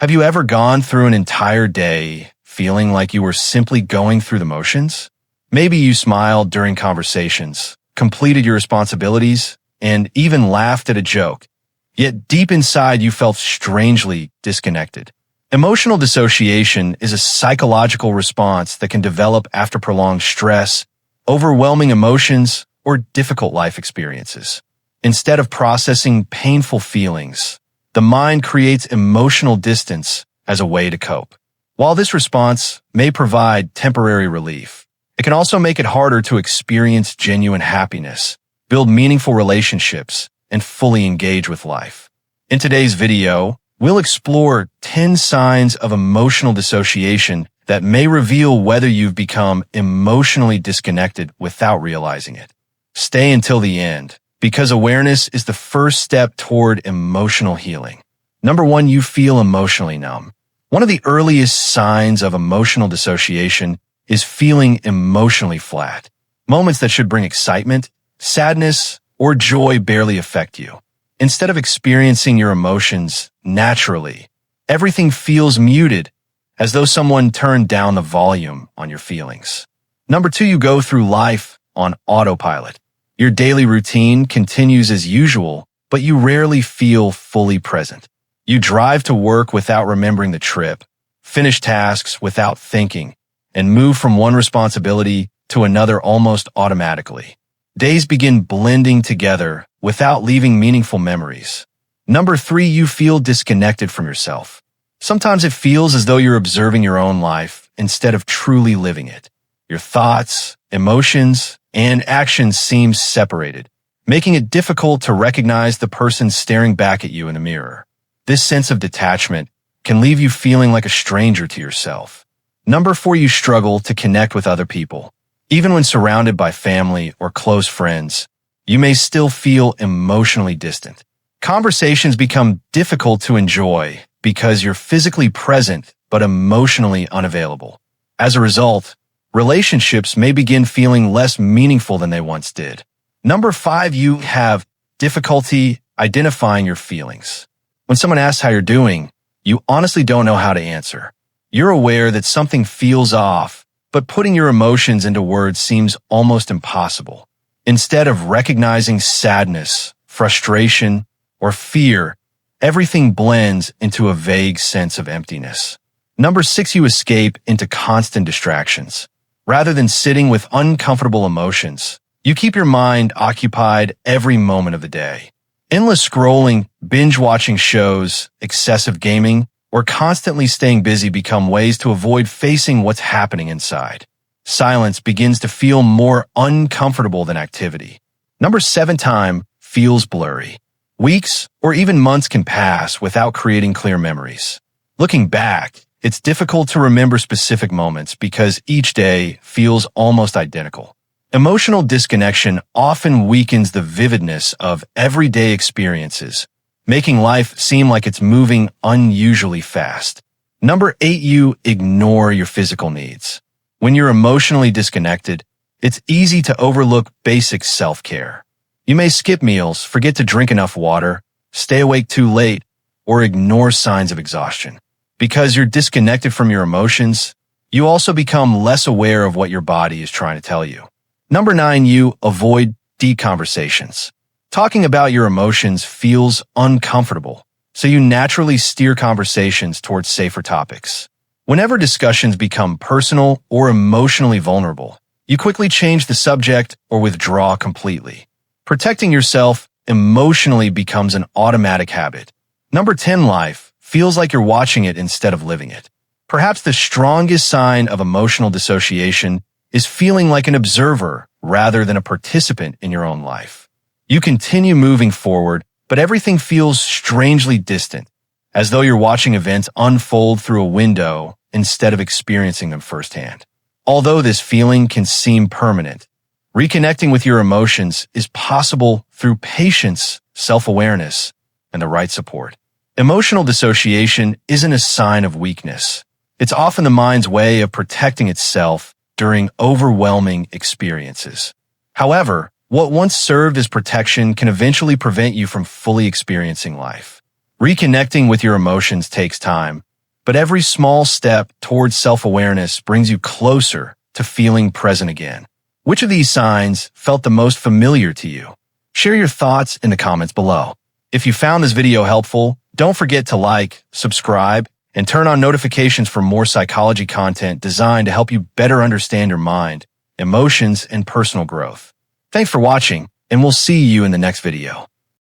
Have you ever gone through an entire day feeling like you were simply going through the motions? Maybe you smiled during conversations, completed your responsibilities, and even laughed at a joke. Yet deep inside you felt strangely disconnected. Emotional dissociation is a psychological response that can develop after prolonged stress, overwhelming emotions, or difficult life experiences. Instead of processing painful feelings, the mind creates emotional distance as a way to cope. While this response may provide temporary relief, it can also make it harder to experience genuine happiness, build meaningful relationships, and fully engage with life. In today's video, we'll explore 10 signs of emotional dissociation that may reveal whether you've become emotionally disconnected without realizing it. Stay until the end, because awareness is the first step toward emotional healing. Number 1, you feel emotionally numb. One of the earliest signs of emotional dissociation is feeling emotionally flat. Moments that should bring excitement, sadness, or joy barely affect you. Instead of experiencing your emotions naturally, everything feels muted, as though someone turned down the volume on your feelings. Number 2, you go through life on autopilot. Your daily routine continues as usual, but you rarely feel fully present. You drive to work without remembering the trip, finish tasks without thinking, and move from one responsibility to another almost automatically. Days begin blending together without leaving meaningful memories. Number 3, you feel disconnected from yourself. Sometimes it feels as though you're observing your own life instead of truly living it. Your thoughts, emotions, and actions seem separated, making it difficult to recognize the person staring back at you in the mirror. This sense of detachment can leave you feeling like a stranger to yourself. Number 4, you struggle to connect with other people. Even when surrounded by family or close friends, you may still feel emotionally distant. Conversations become difficult to enjoy because you're physically present but emotionally unavailable. As a result, relationships may begin feeling less meaningful than they once did. Number 5, you have difficulty identifying your feelings. When someone asks how you're doing, you honestly don't know how to answer. You're aware that something feels off, but putting your emotions into words seems almost impossible. Instead of recognizing sadness, frustration, or fear, everything blends into a vague sense of emptiness. Number 6, you escape into constant distractions. Rather than sitting with uncomfortable emotions, you keep your mind occupied every moment of the day. Endless scrolling, binge-watching shows, excessive gaming, or constantly staying busy become ways to avoid facing what's happening inside. Silence begins to feel more uncomfortable than activity. Number 7, time feels blurry. Weeks or even months can pass without creating clear memories. Looking back, it's difficult to remember specific moments because each day feels almost identical. Emotional disconnection often weakens the vividness of everyday experiences, making life seem like it's moving unusually fast. Number 8, you ignore your physical needs. When you're emotionally disconnected, it's easy to overlook basic self-care. You may skip meals, forget to drink enough water, stay awake too late, or ignore signs of exhaustion. Because you're disconnected from your emotions, you also become less aware of what your body is trying to tell you. Number 9, you avoid deep conversations. Talking about your emotions feels uncomfortable, so you naturally steer conversations towards safer topics. Whenever discussions become personal or emotionally vulnerable, you quickly change the subject or withdraw completely. Protecting yourself emotionally becomes an automatic habit. Number 10, life feels like you're watching it instead of living it. Perhaps the strongest sign of emotional dissociation is feeling like an observer rather than a participant in your own life. You continue moving forward, but everything feels strangely distant, as though you're watching events unfold through a window instead of experiencing them firsthand. Although this feeling can seem permanent, reconnecting with your emotions is possible through patience, self-awareness, and the right support. Emotional dissociation isn't a sign of weakness. It's often the mind's way of protecting itself during overwhelming experiences. However, what once served as protection can eventually prevent you from fully experiencing life. Reconnecting with your emotions takes time, but every small step towards self-awareness brings you closer to feeling present again. Which of these signs felt the most familiar to you? Share your thoughts in the comments below. If you found this video helpful, don't forget to like, subscribe, and turn on notifications for more psychology content designed to help you better understand your mind, emotions, and personal growth. Thanks for watching, and we'll see you in the next video.